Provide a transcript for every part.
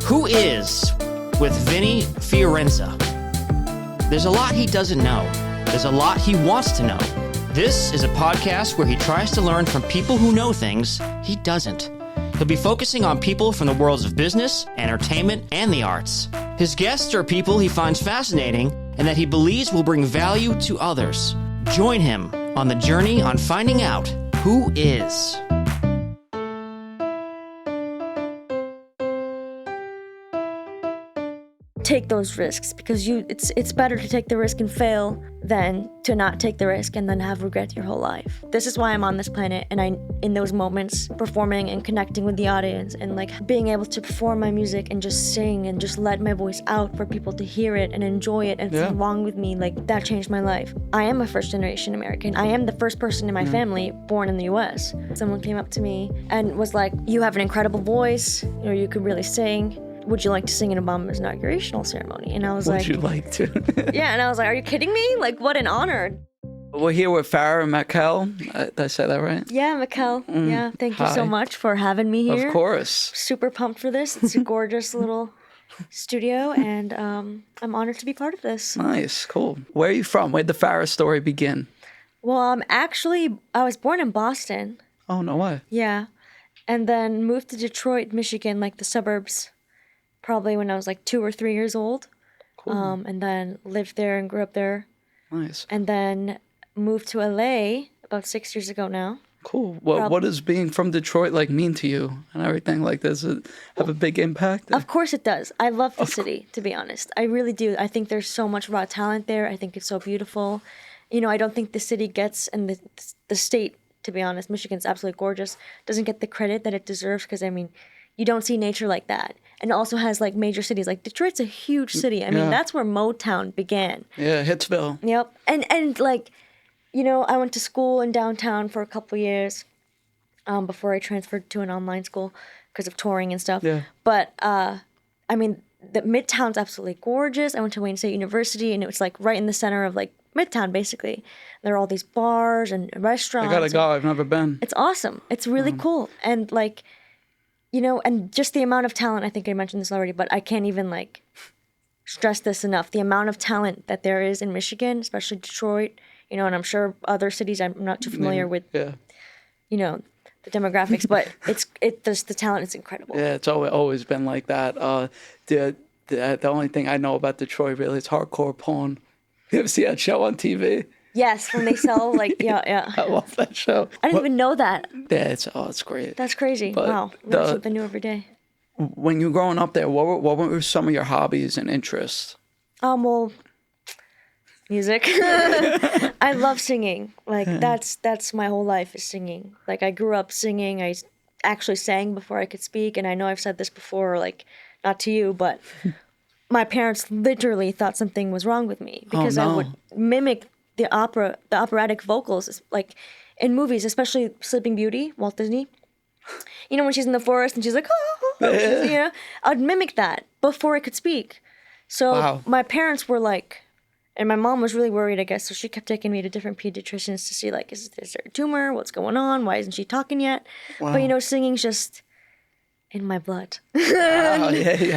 Who Is with Vinny Fiorenza. There's a lot he doesn't know. There's a lot he wants to know. This is a podcast where he tries to learn from people who know things he doesn't. He'll be focusing on people from the worlds of business, entertainment, and the arts. His guests are people he finds fascinating and that he believes will bring value to others. Join him on the journey on finding out who is. Take those risks, because it's better to take the risk and fail than to not take the risk and then have regret your whole life. This is why I'm on this planet, and in those moments, performing and connecting with the audience and like being able to perform my music and just sing and just let my voice out for people to hear it and enjoy it and feel along with me, like that changed my life. I am a first generation American. I am the first person in my family born in the US. Someone came up to me and was like, "You have an incredible voice, you could really sing. Would you like to sing in Obama's inaugurational ceremony?" And I was like... Would you like to? Yeah, and I was like, are you kidding me? Like, what an honor. We're here with Farrah Mechael. Did I say that right? Yeah, Mechael. Yeah, thank you so much for having me here. Of course. Super pumped for this. It's a gorgeous little studio, and I'm honored to be part of this. Nice, cool. Where are you from? Where'd the Farrah story begin? Well, I was born in Boston. Oh, no way. Yeah, and then moved to Detroit, Michigan, like the suburbs, probably when I was like 2 or 3 years old. Cool. And then lived there and grew up there. Nice. And then moved to LA about 6 years ago now. Cool. Well, what does being from Detroit like mean to you and everything? Like, does it have a big impact? Of course it does. I love the city, to be honest. I really do. I think there's so much raw talent there. I think it's so beautiful. I don't think the city gets, and the state, to be honest, Michigan's absolutely gorgeous, doesn't get the credit that it deserves, because, you don't see nature like that. And it also has like major cities. Like Detroit's a huge city. That's where Motown began. Yeah, Hitsville. Yep. And like, I went to school in downtown for a couple years before I transferred to an online school because of touring and stuff. Yeah. But, the Midtown's absolutely gorgeous. I went to Wayne State University, and it was like right in the center of like Midtown, basically. There are all these bars and restaurants. I gotta go. I've never been. It's awesome. It's really cool. And like, and just the amount of talent, I think I mentioned this already, but I can't even like stress this enough. The amount of talent that there is in Michigan, especially Detroit, and I'm sure other cities, I'm not too familiar with, the demographics, but the talent is incredible. Yeah, it's always been like that. The only thing I know about Detroit really is hardcore porn. You ever see that show on TV? Yes, when they sell, like, yeah. I love that show. I didn't even know that. Yeah, it's great. That's crazy. But wow, learn something new every day. When you were growing up there, what were some of your hobbies and interests? Well, music. I love singing. Like, that's my whole life is singing. Like, I grew up singing. I actually sang before I could speak, and I know I've said this before, like, not to you, but my parents literally thought something was wrong with me because I would mimic the operatic vocals, like in movies, especially Sleeping Beauty, Walt Disney. When she's in the forest and she's like, oh, I'd mimic that before I could speak. So my parents were like, and my mom was really worried, I guess, so she kept taking me to different pediatricians to see, like, is there a tumor? What's going on? Why isn't she talking yet? Wow. But, singing's just in my blood. Wow, yeah, you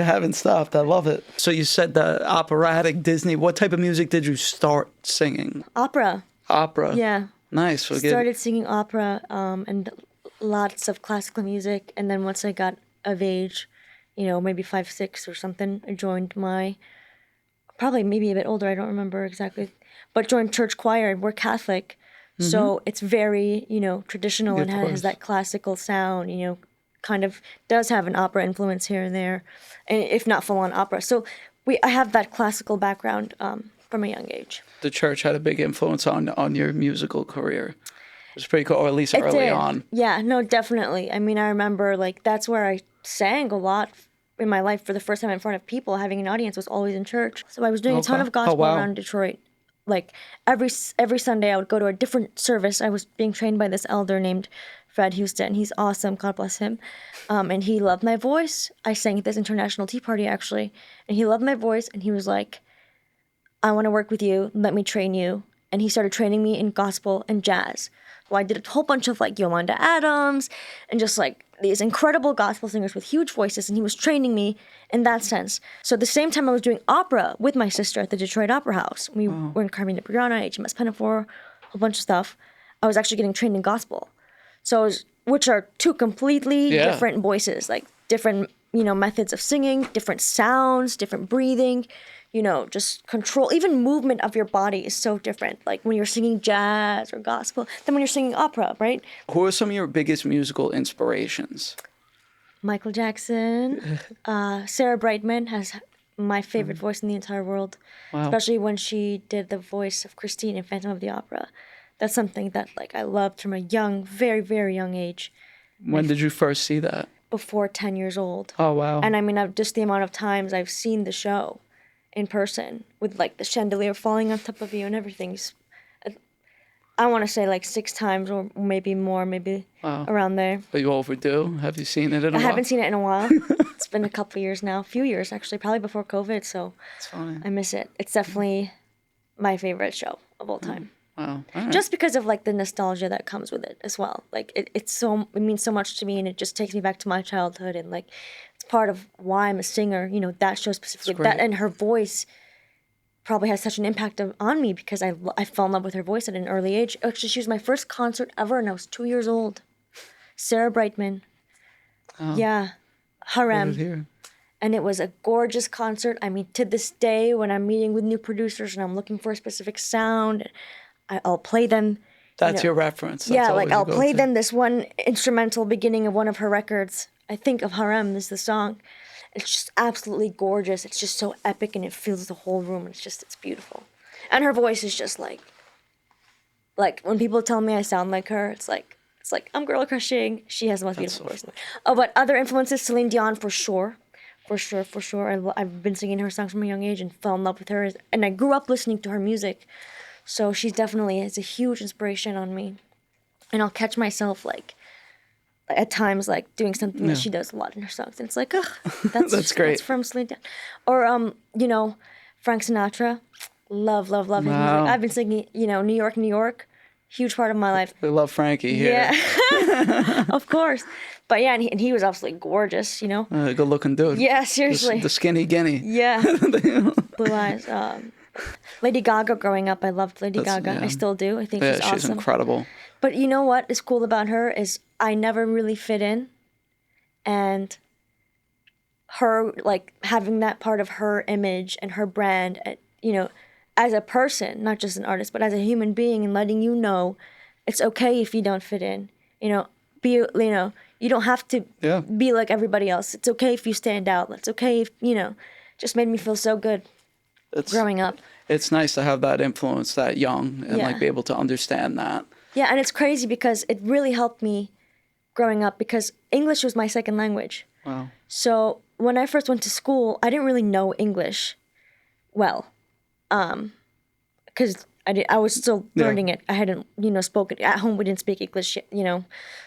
haven't stopped. I love it. So you said the operatic Disney. What type of music did you start singing? Opera. Yeah. Nice. Started singing opera and lots of classical music. And then once I got of age, maybe 5, 6 or something, I joined probably maybe a bit older, I don't remember exactly, but joined church choir. We're Catholic. So it's very, traditional and has that classical sound, kind of does have an opera influence here and there, if not full-on opera. So I have that classical background from a young age. The church had a big influence on your musical career. It was pretty cool, or at least early on. Yeah, no, definitely. I remember, like, that's where I sang a lot in my life for the first time in front of people. Having an audience was always in church. So I was doing a ton of gospel around Detroit. Like, every Sunday I would go to a different service. I was being trained by this elder named Fred Houston. He's awesome. God bless him. And he loved my voice. I sang at this international tea party, actually. And he loved my voice. And he was like, I want to work with you. Let me train you. and he started training me in gospel and jazz. So I did a whole bunch of like Yolanda Adams and just like these incredible gospel singers with huge voices, and he was training me in that sense. So at the same time I was doing opera with my sister at the Detroit Opera House. We were in Carmina Burana, HMS Pinafore, a whole bunch of stuff. I was actually getting trained in gospel. So which are two completely different voices, like different, methods of singing, different sounds, different breathing, just control, even movement of your body is so different. Like when you're singing jazz or gospel than when you're singing opera, right? Who are some of your biggest musical inspirations? Michael Jackson, Sarah Brightman has my favorite voice in the entire world, especially when she did the voice of Christine in Phantom of the Opera. That's something that like I loved from a young, very, very young age. When did you first see that? Before 10 years old. Oh, wow. And I mean, just the amount of times I've seen the show in person with like the chandelier falling on top of you and everything. I want to say like 6 times or maybe more, maybe around there. Are you overdue? Have you seen it in a while? I haven't seen it in a while. It's been a couple of years now. A few years, actually. Probably before COVID, so It's funny. I miss it. It's definitely my favorite show of all time. Wow. All right. Just because of like the nostalgia that comes with it as well. Like it means so much to me, and it just takes me back to my childhood, and like it's part of why I'm a singer. That show specifically, that and her voice probably has such an impact on me because I fell in love with her voice at an early age. Actually, she was my first concert ever, and I was 2 years old. Sarah Brightman. Yeah, Harem. Here. And it was a gorgeous concert. I mean, to this day, when I'm meeting with new producers and I'm looking for a specific sound, I'll play them. That's your reference. That's like always I'll your play go-to. them this one instrumental beginning of one of her records. I think of Harem is the song. It's just absolutely gorgeous. It's just so epic, and it fills the whole room. It's beautiful. And her voice is just like when people tell me I sound like her, it's like I'm girl crushing. She has the most beautiful voice. Oh, but other influences, Celine Dion for sure. For sure. I've been singing her songs from a young age and fell in love with her. And I grew up listening to her music. So she definitely is a huge inspiration on me. And I'll catch myself like at times like doing something that she does a lot in her songs. And it's like, ugh, that's great. That's from Celine Dion. Or Frank Sinatra. Love his music. I've been singing, New York, New York. Huge part of my life. We love Frankie here. Yeah. Of course. But yeah, and he was absolutely gorgeous, Good looking dude. Yeah, seriously. The skinny guinea. Yeah. Blue eyes. Lady Gaga growing up, I loved Lady Gaga. Yeah. I still do. I think Yeah, she's awesome. she's incredible. But you know what is cool about her is I never really fit in. And her, like, having that part of her image and her brand, as a person, not just an artist, but as a human being, and letting you know it's okay if you don't fit in. You don't have to be like everybody else. It's okay if you stand out. It's okay if, just made me feel so good growing up. It's nice to have that influence that young and like be able to understand that. Yeah, and it's crazy because it really helped me growing up because English was my second language. Wow. So when I first went to school, I didn't really know English well, because I was still learning it. I hadn't, spoken at home. We didn't speak English,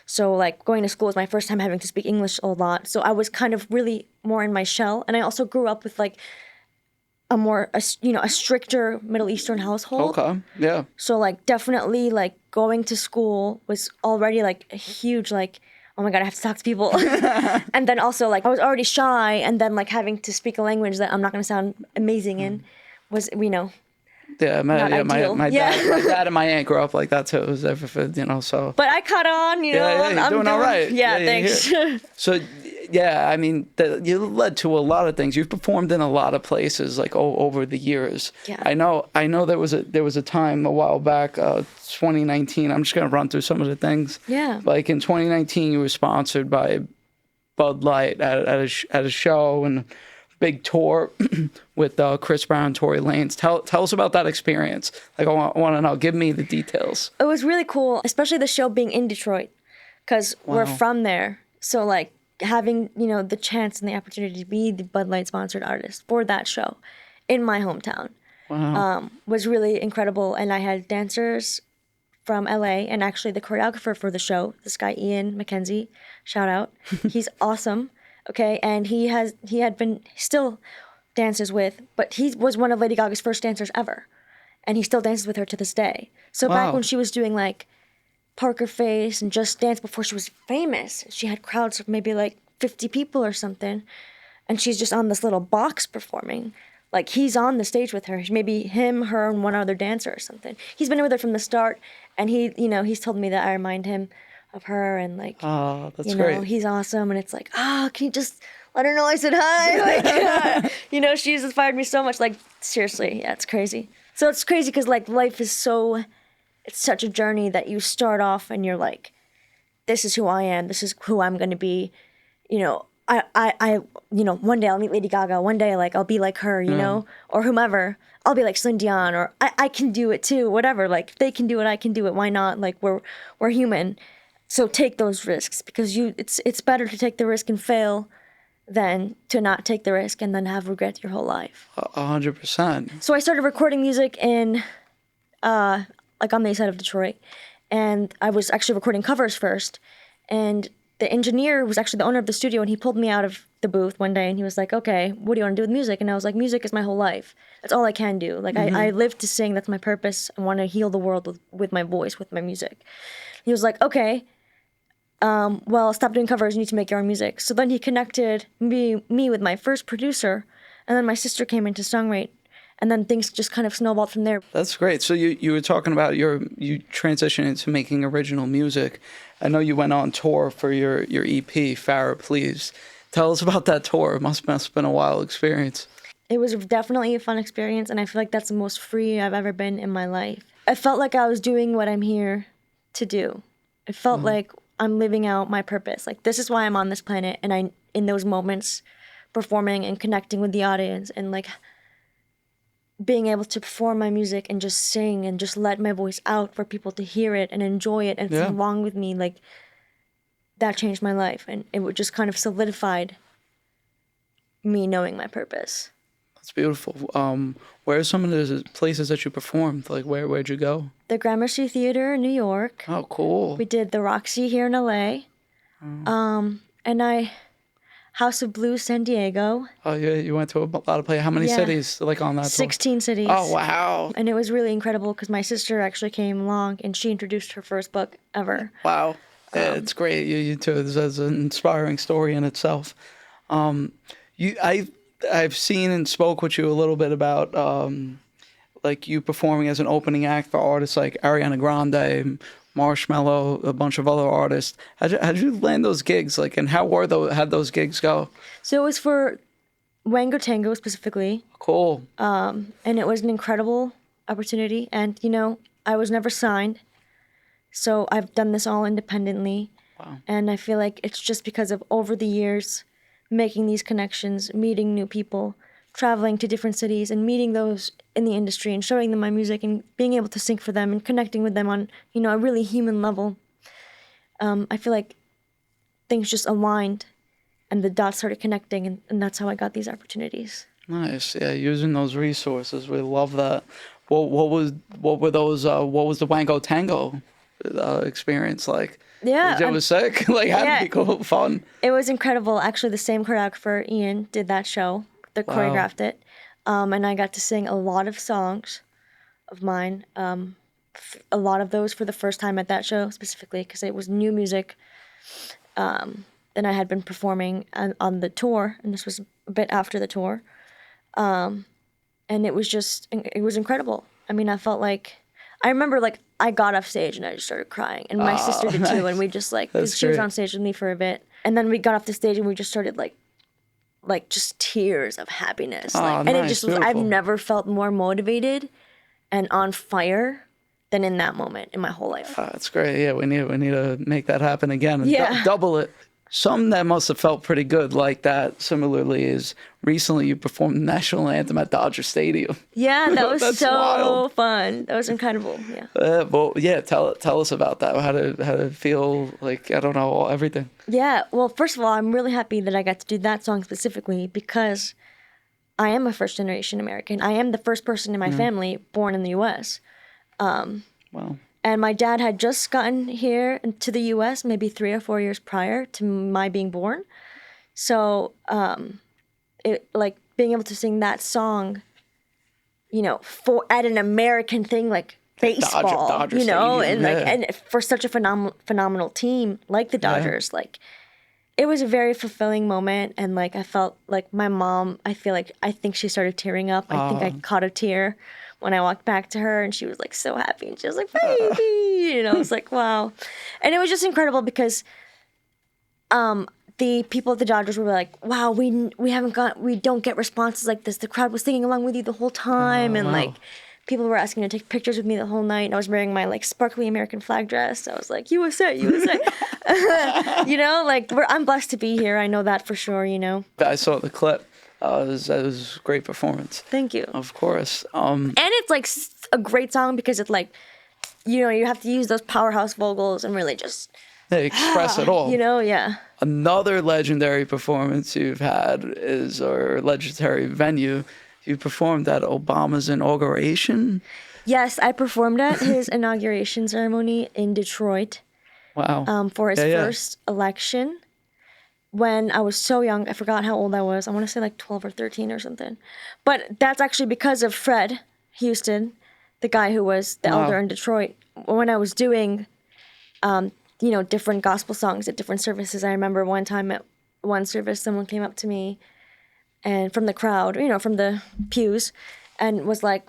So like going to school was my first time having to speak English a lot. So I was kind of really more in my shell, and I also grew up with like a stricter Middle Eastern household. Okay. Yeah. So like definitely like going to school was already like a huge like, oh my God, I have to talk to people. And then also like I was already shy, and then like having to speak a language that I'm not going to sound amazing in was, Yeah, my ideal. dad and my aunt grew up like that too. It was so. But I caught on, you're doing all right. Yeah, thanks. So, yeah, I mean, you led to a lot of things. You've performed in a lot of places, like over the years. Yeah. I know. There was a time a while back, 2019. I'm just gonna run through some of the things. Yeah. Like in 2019, you were sponsored by Bud Light at a show and big tour with Chris Brown, Tory Lanez. Tell us about that experience. Like I want to know. Give me the details. It was really cool, especially the show being in Detroit, because we're from there. So like having the chance and the opportunity to be the Bud Light sponsored artist for that show in my hometown was really incredible. And I had dancers from LA, and actually the choreographer for the show, this guy Ian McKenzie, shout out. He's awesome. Okay, and he had been still dances with, but he was one of Lady Gaga's first dancers ever. and he still dances with her to this day. So back when she was doing like Poker Face and Just Dance before she was famous, she had crowds of maybe like 50 people or something, and she's just on this little box performing. Like, he's on the stage with her, maybe him, her, and one other dancer or something. He's been with her from the start, and he's told me that I remind him of her, and like, oh, that's great. He's awesome, and it's like, can you just let her know I said hi? Like, she's inspired me so much. Like, seriously, yeah, it's crazy. So it's crazy because like life is it's such a journey that you start off and you're like, this is who I am, this is who I'm gonna be, I one day I'll meet Lady Gaga, one day like I'll be like her, or whomever. I'll be like Celine Dion, or I can do it too, whatever. Like, if they can do it, I can do it. Why not? Like, we're human. So take those risks, because it's better to take the risk and fail than to not take the risk and then have regret your whole life. 100%. So I started recording music in like on the east side of Detroit, and I was actually recording covers first, and the engineer was actually the owner of the studio, and he pulled me out of the booth one day and he was like, okay, what do you want to do with music? And I was like, music is my whole life. That's all I can do. Like, I live to sing. That's my purpose. I want to heal the world with my voice, with my music. He was like, okay, well, stop doing covers. You need to make your own music. So then he connected me with my first producer, and then my sister came in to songwrite. And then things just kind of snowballed from there. That's great. So you were talking about you transitioning into making original music. I know you went on tour for your EP, Farrah, Please. Tell us about that tour. It must have been a wild experience. It was definitely a fun experience, and I feel like that's the most free I've ever been in my life. I felt like I was doing what I'm here to do. It felt like I'm living out my purpose. Like, this is why I'm on this planet, and in those moments, performing and connecting with the audience and like being able to perform my music and just sing and just let my voice out for people to hear it and enjoy it and feel along with me, like, that changed my life, and it just kind of solidified me knowing my purpose. That's beautiful. Where are some of the places that you performed? Like, where'd you go? The Gramercy Theater in New York. Oh, cool. We did the Roxy here in LA. And House of Blues San Diego. Oh, yeah, you went to a lot of places. How many cities, like, on that tour? 16 cities. Oh, wow. And it was really incredible because my sister actually came along and she introduced her first book ever. Wow. Yeah, it's great. You too. It's an inspiring story in itself. I've seen and spoke with you a little bit about like you performing as an opening act for artists like Ariana Grande, Marshmello, a bunch of other artists. How'd you land those gigs? Like, and how'd those gigs go? So it was for Wango Tango specifically. Cool. And it was an incredible opportunity. And, I was never signed. So I've done this all independently. Wow. And I feel like it's just because of over the years, making these connections, meeting new people, traveling to different cities and meeting those in the industry and showing them my music and being able to sing for them and connecting with them on, a really human level. I feel like things just aligned and the dots started connecting, and that's how I got these opportunities. Nice. Yeah, using those resources. We love that. What was the Wango Tango experience like? Yeah. It was sick. Like, had to be cool, fun. It was incredible. Actually, the same choreographer, Ian, did that show. Choreographed it. And I got to sing a lot of songs of mine. A lot of those for the first time at that show specifically because it was new music than I had been performing on the tour. And this was a bit after the tour. And it was incredible. I mean, I remember I got off stage and I just started crying. And my sister did too. And we just because she was on stage with me for a bit. And then we got off the stage and we just started just tears of happiness. And it just was, I've never felt more motivated and on fire than in that moment in my whole life. That's great. Yeah, we need to make that happen again and double it. Something that must have felt pretty good like that similarly is recently you performed the national anthem at Dodger Stadium. Yeah, that was so wild. fun. That was incredible. Yeah. Tell us about that. How did it feel? Like, I don't know, everything. Yeah, well, first of all, I'm really happy that I got to do that song specifically because I am a first-generation American. I am the first person in my family born in the U.S. Wow. And my dad had just gotten here to the U.S. maybe 3 or 4 years prior to my being born. So, being able to sing that song, for at an American thing like baseball, Dodger you know, Stadium, and for such a phenomenal team like the Dodgers, like it was a very fulfilling moment. And like I felt like my mom, I think she started tearing up. I think I caught a tear when I walked back to her, and she was like so happy, and she was like, baby, I was like, wow. And it was just incredible because the people at the Dodgers were like, wow, we don't get responses like this. The crowd was singing along with you the whole time. And like people were asking to take pictures with me the whole night. And I was wearing my like sparkly American flag dress. I was like, USA, USA. Like I'm blessed to be here. I know that for sure, I saw the clip. It was a great performance. Thank you. Of course. And it's like a great song because it's like, you have to use those powerhouse vocals and really just... They express it all. Yeah. Another legendary performance you've had or legendary venue, you performed at Obama's inauguration. Yes, I performed at his inauguration ceremony in Detroit. Wow. For his first election. When I was so young, I forgot how old I was. I want to say like 12 or 13 or something. But that's actually because of Fred Houston, the guy who was the elder in Detroit. When I was doing... different gospel songs at different services. I remember one time at one service, someone came up to me and from the crowd, from the pews, and was like,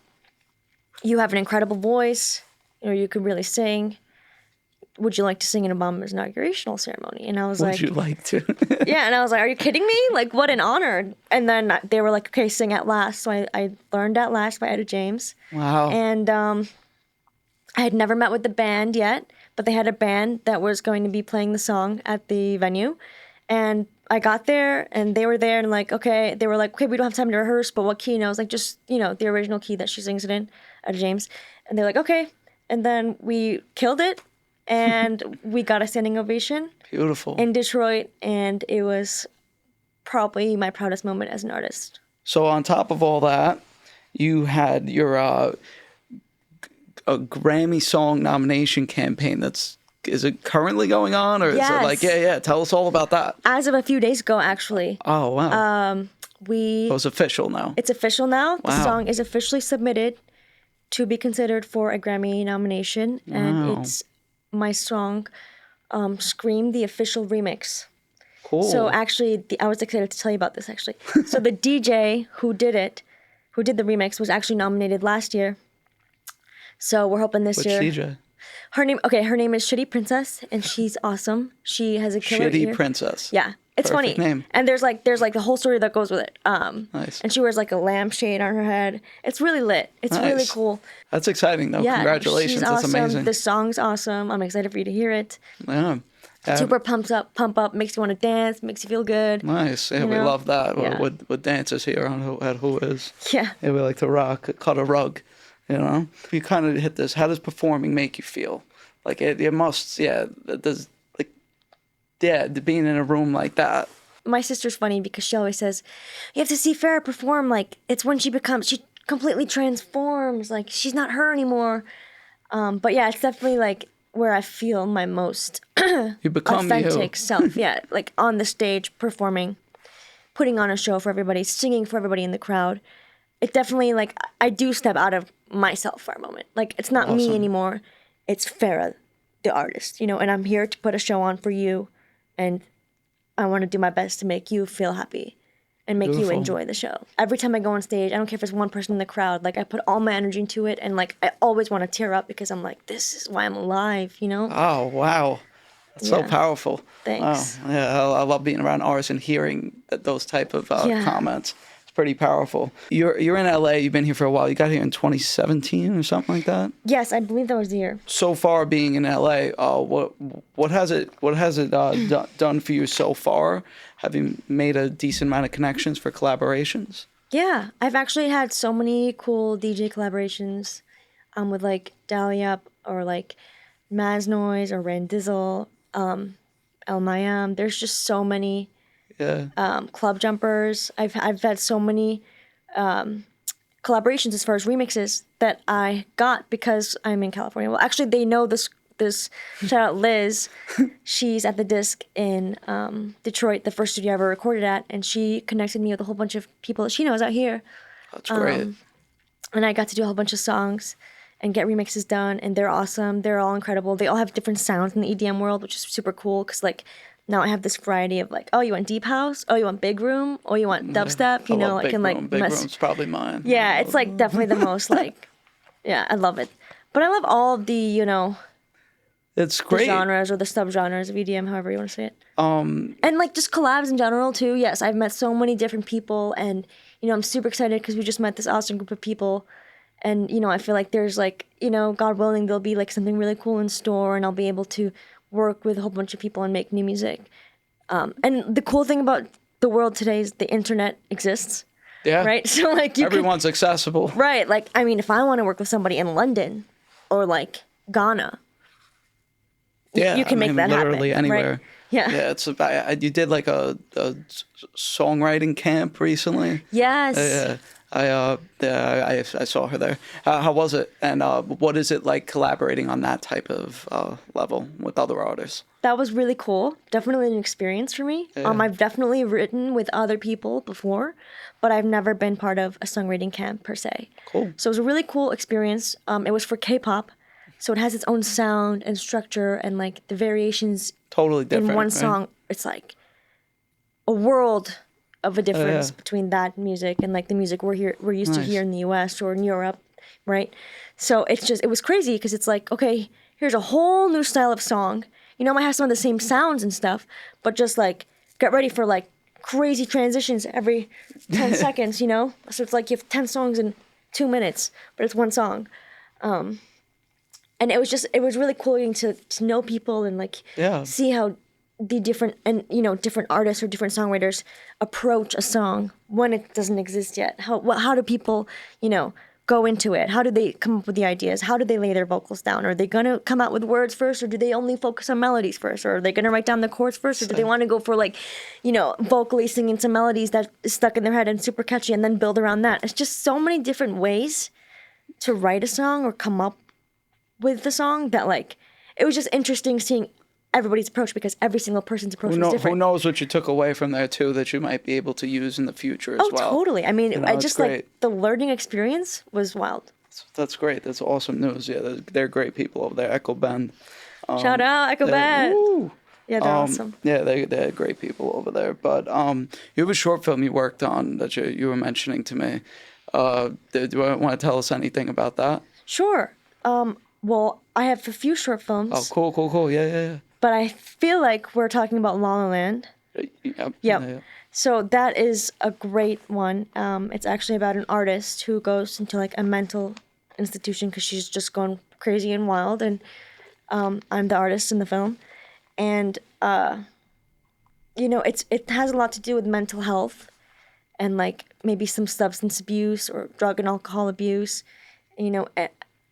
you have an incredible voice, you could really sing. Would you like to sing in Obama's inaugurational ceremony? And I was like... Would you like to? Yeah, and I was like, are you kidding me? Like, what an honor. And then they were like, okay, sing At Last. So I learned At Last by Etta James. Wow. And I had never met with the band yet, but they had a band that was going to be playing the song at the venue. And I got there, and they were there, and like, okay, they were like, okay, we don't have time to rehearse, but what key? And I was like, just, the original key that she sings it in, Etta James. And they're like, okay. And then we killed it, and we got a standing ovation. Beautiful. In Detroit, and it was probably my proudest moment as an artist. So on top of all that, you had your... a Grammy song nomination campaign is it currently going on, or yes. Is it like, tell us all about that. As of a few days ago, actually. Oh, wow. It's official now. It's official now. Wow. The song is officially submitted to be considered for a Grammy nomination, and it's my song, Scream, the official remix. Cool. So actually, I was excited to tell you about this, actually. So the DJ who did the remix, was actually nominated last year. So we're hoping this year. Which DJ? Her name is Shitty Princess, and she's awesome. She has a killer Shitty ear. Princess. Yeah, it's Perfect funny. Name. And there's like the whole story that goes with it. Nice. And she wears like a lampshade on her head. It's really lit. It's really cool. That's exciting, though. Yeah, Congratulations. she's That's awesome. amazing. The song's awesome. I'm excited for you to hear it. Yeah. Super pump up, makes you want to dance, makes you feel good. Nice. Yeah, we love that. Yeah. With dancers here at Who Is. Yeah. Yeah, we like to cut a rug. You kind of hit this. How does performing make you feel? Like it must, does being in a room like that. My sister's funny because she always says, you have to see Farrah perform. Like, it's when she completely transforms. Like, she's not her anymore. But yeah, it's definitely like where I feel my most you become authentic self. Yeah, like on the stage, performing, putting on a show for everybody, singing for everybody in the crowd. It definitely, like, I do step out of myself for a moment. Like, it's not me anymore. It's Farrah, the artist, and I'm here to put a show on for you. And I want to do my best to make you feel happy and make you enjoy the show. Every time I go on stage, I don't care if it's one person in the crowd. Like, I put all my energy into it. And, like, I always want to tear up because I'm like, this is why I'm alive, Oh, wow. That's so powerful. Thanks. Wow. Yeah, I love being around artists and hearing those type of comments. Pretty powerful. You're in LA. You've been here for a while. You got here in 2017 or something like that. Yes, I believe that was the year. So far, being in LA, what has it done for you so far? Have you made a decent amount of connections for collaborations? Yeah, I've actually had so many cool DJ collaborations, with like Dahlia or like Maz Noise or Randizzle, El Mayam. There's just so many. Yeah. Club Jumpers. I've had so many collaborations as far as remixes that I got because I'm in California. Well, actually, they know this. Shout out Liz. She's at the Disc in Detroit, the first studio I ever recorded at, and she connected me with a whole bunch of people that she knows out here. That's great. And I got to do a whole bunch of songs and get remixes done, and they're awesome. They're all incredible. They all have different sounds in the EDM world, which is super cool because like now I have this variety of like, oh, you want deep house? Oh, you want big room? Oh, you want dubstep? You know, like and like big room's probably mine. Yeah, it's like definitely the most like, yeah, I love it. But I love all of the, you know, it's great. the genres or the subgenres of EDM, however you want to say it. And like just collabs in general too. Yes, I've met so many different people, and you know, I'm super excited because we just met this awesome group of people. And, you know, I feel like there's like, you know, God willing, there'll be like something really cool in store, and I'll be able to work with a whole bunch of people and make new music. And the cool thing about the world today is the internet exists. Yeah. Right? So like everyone's accessible. Right. Like, I mean, if I want to work with somebody in London or like Ghana, you can make that literally happen. Anywhere. Right? Yeah. Yeah. It's you did like a songwriting camp recently. Yes. I saw her there. How was it? And what is it like collaborating on that type of level with other artists? That was really cool. Definitely an experience for me. Yeah. I've definitely written with other people before, but I've never been part of a songwriting camp per se. Cool. So it was a really cool experience. It was for K-pop, so it has its own sound and structure, and like the variations totally different in one right? song. It's like a world of a difference between that music and like the music we're used to here in the US or in Europe, right? So it was crazy because it's like, okay, here's a whole new style of song. You know, it might have some of the same sounds and stuff, but just like get ready for like crazy transitions every 10 seconds, you know? So it's like you have 10 songs in 2 minutes, but it's one song. And it was really cool getting to know people and like see how the different artists or different songwriters approach a song when it doesn't exist yet. How do people, you know, go into it? How do they come up with the ideas? How do they lay their vocals down? Are they gonna come out with words first, or do they only focus on melodies first? Or are they gonna write down the chords first, or do they want to go for like, you know, vocally singing some melodies that is stuck in their head and super catchy, and then build around that? It's just so many different ways to write a song or come up with the song that like it was just interesting seeing everybody's approach because every single person's approach was different. Who knows what you took away from there too that you might be able to use in the future as well. Oh, totally. I mean, you know, I just like the learning experience was wild. That's great. That's awesome news. Yeah, they're great people over there. Echo Bend. Shout out Echo Bend. Woo. Yeah, they're awesome. Yeah, they're great people over there. But you have a short film you worked on that you were mentioning to me. Do you want to tell us anything about that? Sure. Well, I have a few short films. Oh, cool. Yeah. But I feel like we're talking about La La Land. Yep. Yeah. So that is a great one. It's actually about an artist who goes into like a mental institution because she's just gone crazy and wild, and I'm the artist in the film, and you know, it has a lot to do with mental health, and like maybe some substance abuse or drug and alcohol abuse, you know,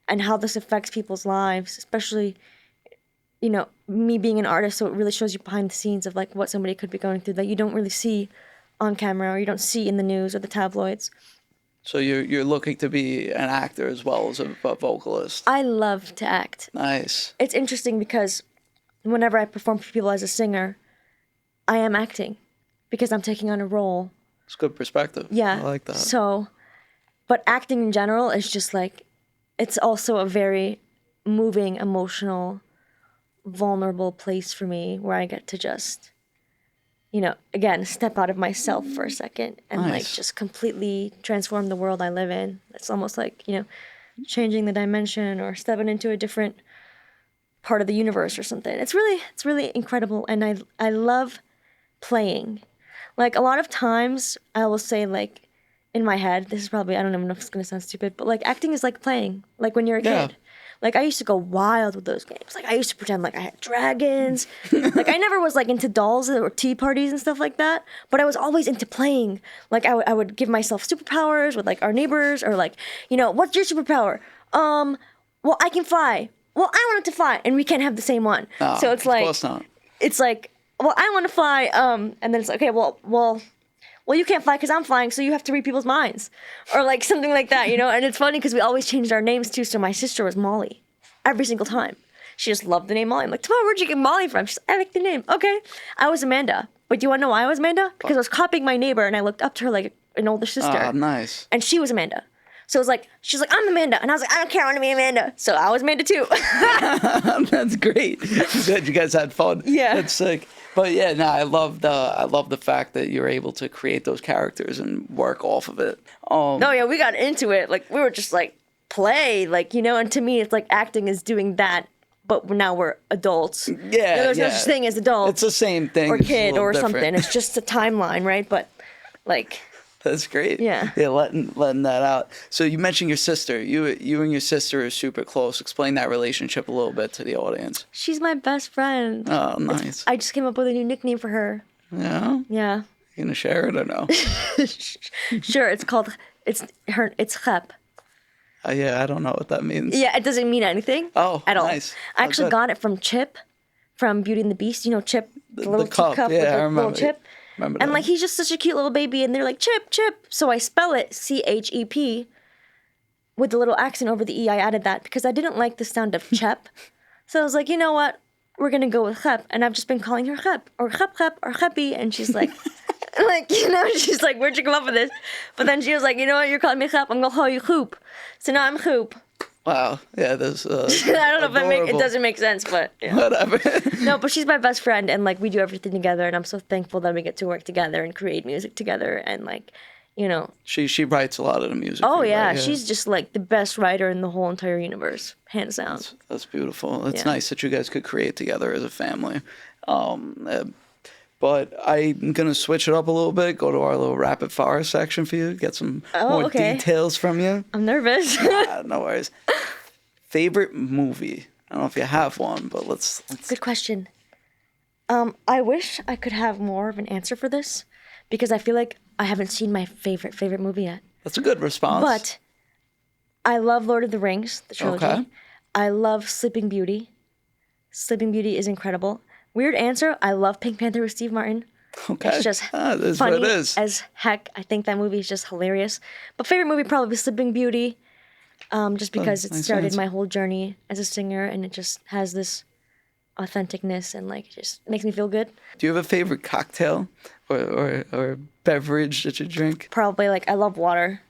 and how this affects people's lives, especially, you know, me being an artist, so it really shows you behind the scenes of like what somebody could be going through that you don't really see on camera or you don't see in the news or the tabloids. So you're looking to be an actor as well as a vocalist. I love to act. Nice. It's interesting because whenever I perform for people as a singer, I am acting because I'm taking on a role. It's good perspective. Yeah. I like that. So, but acting in general is just like, it's also a very moving, emotional, vulnerable place for me where I get to just, you know, again, step out of myself for a second and like just completely transform the world I live in. It's almost like, you know, changing the dimension or stepping into a different part of the universe or something. It's really incredible, and I love playing. Like a lot of times I will say like in my head, this is probably, I don't even know if it's gonna sound stupid, but like acting is like playing, like when you're a kid. Like I used to go wild with those games. Like I used to pretend like I had dragons. Like I never was like into dolls or tea parties and stuff like that, but I was always into playing. Like I would give myself superpowers with like our neighbors, or like, you know, what's your superpower? Well, I can fly. Well, I want to fly, and we can't have the same one. No, so it's like, of course not. It's like, well, I want to fly. And then it's like, okay, well, you can't fly because I'm flying, so you have to read people's minds. Or like something like that, you know? And it's funny because we always changed our names too. So my sister was Molly every single time. She just loved the name Molly. I'm like, Tamara, where'd you get Molly from? She's like, I like the name. Okay. I was Amanda. But do you want to know why I was Amanda? Because I was copying my neighbor and I looked up to her like an older sister. Ah, nice. And she was Amanda. So it was like, she's like, I'm Amanda. And I was like, I don't care, I want to be Amanda. So I was Amanda too. That's great. Good, you guys had fun. Yeah. That's sick. But yeah, no, I love the fact that you're able to create those characters and work off of it. No, yeah, we got into it. Like, we were just like, play. Like, you know, and to me, it's like acting is doing that, but now we're adults. Yeah, There's no such thing as adults. It's the same thing. Or It's a kid little or different. something. It's just a timeline, right? But, like... That's great. Yeah. Yeah, letting that out. So you mentioned your sister. You and your sister are super close. Explain that relationship a little bit to the audience. She's my best friend. Oh, nice. I just came up with a new nickname for her. Yeah? Yeah. You gonna share it or no? Sure, it's Chep. Yeah, I don't know what that means. Yeah, it doesn't mean anything. Oh, at all. nice. I actually good. got it from Chip, from Beauty and the Beast. You know Chip, the little cup. teacup Yeah, with I the remember. little chip. Remember And that. like he's just such a cute little baby, and they're like Chip. So I spell it CHEP with the little accent over the E. I added that because I didn't like the sound of Chep. So I was like, you know what? We're gonna go with Chep, and I've just been calling her Chep or Chep or Cheppy, and she's like, like you know, she's like, where'd you come up with this? But then she was like, you know what? You're calling me Chep. I'm gonna call you Hoop. So now I'm Hoop. Wow. Yeah, that's I don't know if it adorable. doesn't make sense, but yeah. Whatever. No, but she's my best friend, and like we do everything together, and I'm so thankful that we get to work together and create music together, and like, you know. She writes a lot of the music. Oh for you, yeah, right? she's just like the best writer in the whole entire universe, hands down. That's beautiful. It's Yeah. nice that you guys could create together as a family. But I'm going to switch it up a little bit, go to our little rapid fire section for you, get some more okay. details from you. I'm nervous. No worries. Favorite movie? I don't know if you have one, but let's Good question. I wish I could have more of an answer for this, because I feel like I haven't seen my favorite movie yet. That's a good response. But I love Lord of the Rings, the trilogy. Okay. I love Sleeping Beauty. Sleeping Beauty is incredible. Weird answer. I love Pink Panther with Steve Martin. Okay. It's just That is funny what it is. as heck. I think that movie is just hilarious. But favorite movie probably Sleeping Beauty, just because it nice started answer. my whole journey as a singer, and it just has this authenticness and like it just makes me feel good. Do you have a favorite cocktail or beverage that you drink? Probably like I love water.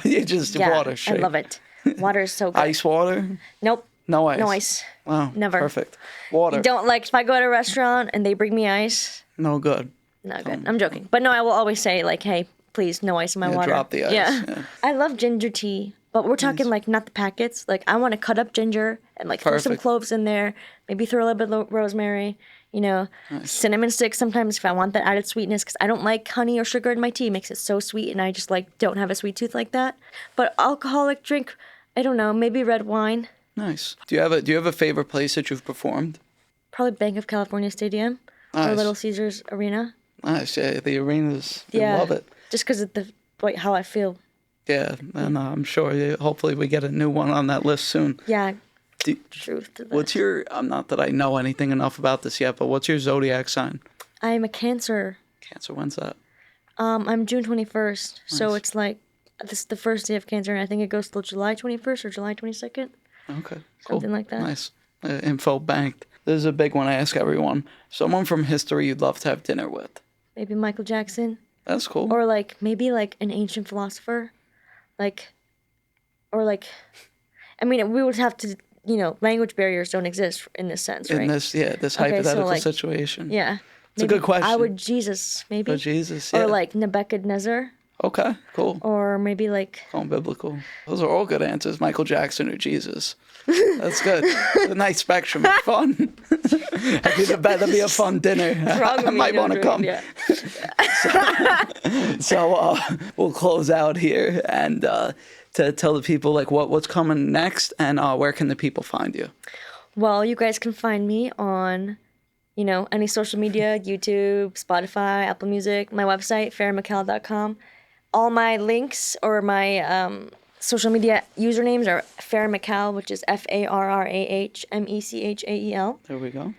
You just Yeah, water straight. I love it. Water is so good. Ice water? Nope. No ice. No ice. Wow. Never. Perfect. Water. Don't like if I go to a restaurant and they bring me ice. No good. Not good. I'm joking. But no, I will always say like, hey, please, no ice in my water. drop the ice, yeah. I love ginger tea, but we're talking like not the packets. Like I want to cut up ginger and like throw some Perfect. cloves in there, maybe throw a little bit of rosemary, you know, cinnamon sticks sometimes if I want that added sweetness, because I don't like honey or sugar in my tea. It makes it so sweet, and I just like don't have a sweet tooth like that. But alcoholic drink, I don't know, maybe red wine. Nice. Do you have a favorite place that you've performed? Probably Bank of California Stadium or Nice. Little Caesars Arena. Nice. Yeah, the arenas. Yeah. I love it. Just because of the like how I feel. Yeah, and I'm sure. Hopefully, we get a new one on that list soon. Yeah, Do, truth to that. what's your? Not that I know anything enough about this yet, but what's your zodiac sign? I'm a Cancer. Cancer. When's that? I'm June 21st, so Nice. it's like this is the first day of Cancer, and I think it goes till July 21st or July 22nd. Okay. Cool. Something like that. Nice. Info banked. This is a big one I ask everyone. Someone from history you'd love to have dinner with. Maybe Michael Jackson, That's cool. or like maybe like an ancient philosopher, like, or like, I mean, we would have to, you know, language barriers don't exist in this sense, right? In this so, hypothetical like, situation. Yeah. It's a good question. I would Jesus, maybe. Oh, Jesus. Yeah. Or like Nebuchadnezzar, Okay. Cool. or maybe like Going biblical. Those are all good answers. Michael Jackson or Jesus. That's good. It's a nice spectrum. It's fun. I think that'd be a fun dinner. wrong with I me, might no, want to I'm come. joking, Yeah. So we'll close out here and to tell the people like what's coming next and where can the people find you? Well, you guys can find me on, you know, any social media, YouTube, Spotify, Apple Music, my website, farrahmechael.com. All my links or my social media usernames are Farrah Mechael, which is FarrahMechael, There we go.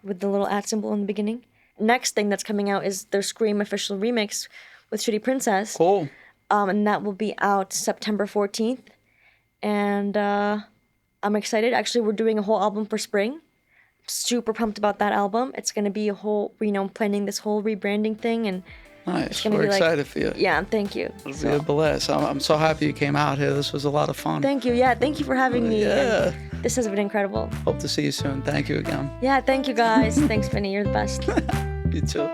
with the little @ symbol in the beginning. Next thing that's coming out is their Scream official remix with Shitty Princess. Cool. And that will be out September 14th. And I'm excited. Actually, we're doing a whole album for spring. Super pumped about that album. It's going to be a whole, you know, planning this whole rebranding thing and Nice. gonna We're be like- excited for you. Yeah, thank you. It'll be a blast. I'm so happy you came out here. This was a lot of fun. Thank you. Yeah, thank you for having me. Yeah. And this has been incredible. Hope to see you soon. Thank you again. Yeah, thank you guys. Thanks, Vinny. You're the best. You too.